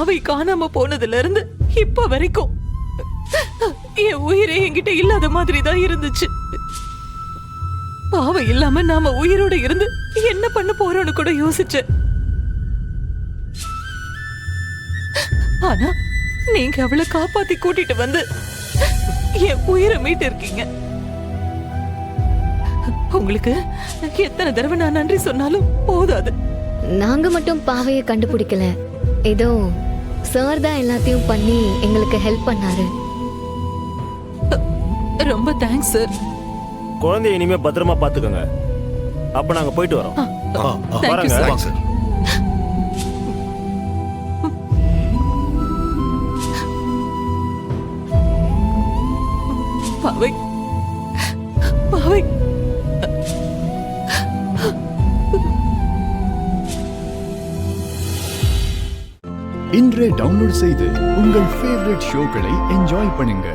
பாவை காணாம போனதுல இருந்து இப்ப வரைக்கும் என் உயிரே என்கிட்ட இல்லாத மாதிரி தான் இருந்துச்சு. பாவை இல்லாம நாம உயிரோட இருந்து என்ன பண்ண போறோம்னு கூட யோசிச்சேன். ஆனா நீங்க அவளை காப்பாத்தி கூட்டிட்டு வந்து என் உயிரை மீட்டு இருக்கீங்க. உங்களுக்கு எத்தனை தடவை நான் நன்றி சொன்னாலும் போதாது. நாங்க மட்டும் பாவையை கண்டுபிடிக்கல, ஏதோ சார் தான் எல்லாத்தையும் பண்ணி எங்களுக்கு ஹெல்ப் பண்ணாரு. ரொம்ப தேங்க்ஸ் சார். குழந்தைய இனிமே பத்திரமா பாத்துக்கோங்க. அப்ப நாங்க போயிட்டு வரோம். Thank you sir. பாவை பாவை இன்றே டவுன்லோட் செய்து உங்கள் ஃபேவரட் ஷோக்களை என்ஜாய் பண்ணுங்க.